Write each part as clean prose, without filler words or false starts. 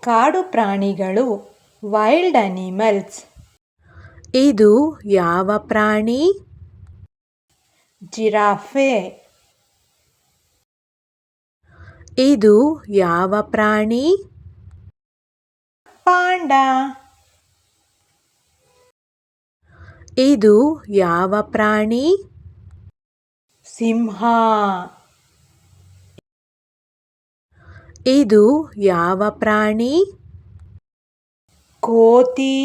ಕಾಡು ಪ್ರಾಣಿಗಳು wild animals. ಇದು ಯಾವ ಪ್ರಾಣಿ? ಜಿರಾಫೆ. ಇದು ಯಾವ ಪ್ರಾಣಿ? ಪಾಂಡ. ಇದು ಯಾವ ಪ್ರಾಣಿ? ಸಿಂಹ. ಇದು ಯಾವ ಪ್ರಾಣಿ? ಕೋತಿ.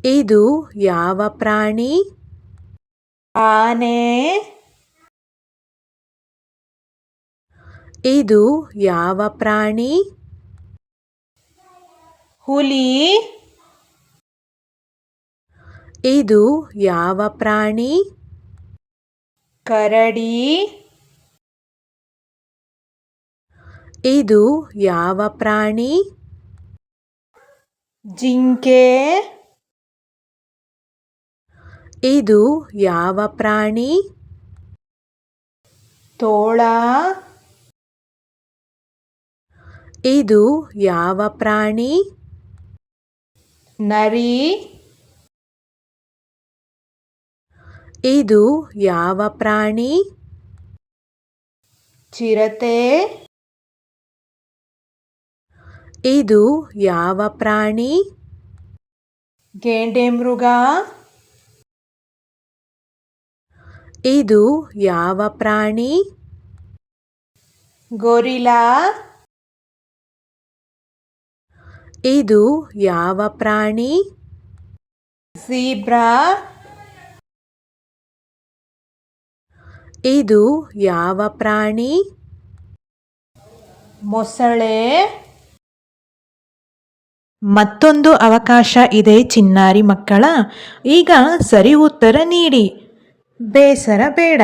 ಇದು ಯಾವ ಪ್ರಾಣಿ? ಆನೆ. ಇದು ಯಾವ ಪ್ರಾಣಿ? ಹುಲಿ. ಇದು ಯಾವ ಪ್ರಾಣಿ? ಕರಡಿ. ಇದು ಯಾವ ಪ್ರಾಣಿ? ಜಿಂಕೆ. ಇದು ಯಾವ ಪ್ರಾಣಿ? ತೋಳ. ಇದು ಯಾವ ಪ್ರಾಣಿ? ನರಿ. ಇದು ಯಾವ ಪ್ರಾಣಿ? ಚಿರತೆ. ಇದು ಯಾವ ಪ್ರಾಣಿ? ಗೇಂಡೆಮೃಗ. ಇದು ಯಾವ ಪ್ರಾಣಿ? ಗೊರಿಲ್ಲಾ. ಇದು ಯಾವ ಪ್ರಾಣಿ? ಝೀಬ್ರಾ. ಇದು ಯಾವ ಪ್ರಾಣಿ? ಮೊಸಳೆ. ಮತ್ತೊಂದು ಅವಕಾಶ ಇದೆ ಚಿನ್ನಾರಿ ಮಕ್ಕಳ. ಈಗ ಸರಿ ಉತ್ತರ ನೀಡಿ. ಬೇಸರ ಬೇಡ.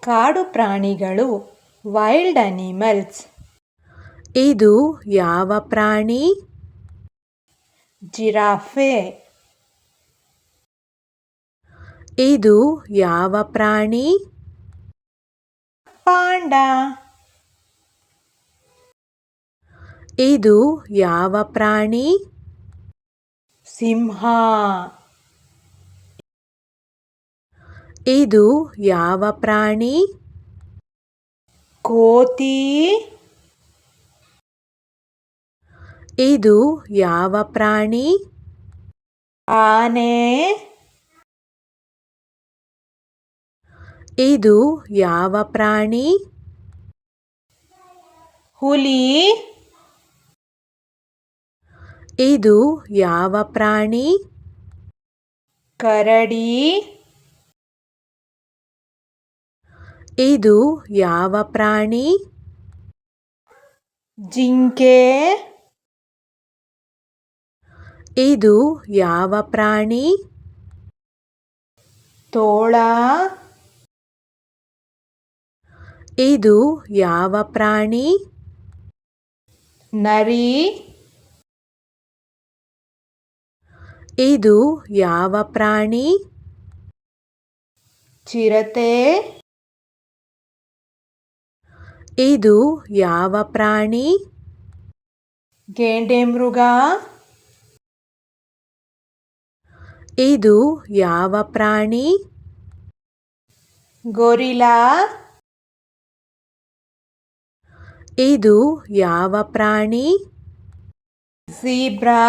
ಕಾಡು ಪ್ರಾಣಿಗಳು ವೈಲ್ಡ್ ಅನಿಮಲ್ಸ್. ಇದು ಯಾವ ಪ್ರಾಣಿ? ಜಿರಾಫೆ. ಇದು ಯಾವ ಪ್ರಾಣಿ? ಪಾಂಡ. ಇದು ಯಾವ ಪ್ರಾಣಿ? ಸಿಂಹ. ಇದು ಯಾವ ಪ್ರಾಣಿ? ಕೋತಿ. ಇದು ಯಾವ ಪ್ರಾಣಿ? ಆನೆ. ಇದು ಯಾವ ಪ್ರಾಣಿ? ಹುಲಿ. ಇದು ಯಾವ ಪ್ರಾಣಿ? ಕರಡಿ. ಇದು ಯಾವ ಪ್ರಾಣಿ? ಜಿಂಕೆ. ಇದು ಯಾವ ಪ್ರಾಣಿ? ತೋಳ. ಇದು ಯಾವ ಪ್ರಾಣಿ? ನರಿ. ಇದು ಯಾವ ಪ್ರಾಣಿ? ಚಿರತೆ. ಇದು ಯಾವ ಪ್ರಾಣಿ? ಗೇಂಡೆಮೃಗ. ಇದು ಯಾವ ಪ್ರಾಣಿ? ಗೊರಿಲ್ಲಾ. ಇದು ಯಾವ ಪ್ರಾಣಿ? ಝೀಬ್ರಾ.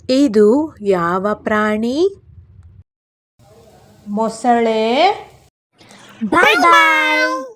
ಇದು ಯಾವ ಪ್ರಾಣಿ? ಮೊಸಳೆ. ಬಾಯ್ ಬಾಯ್.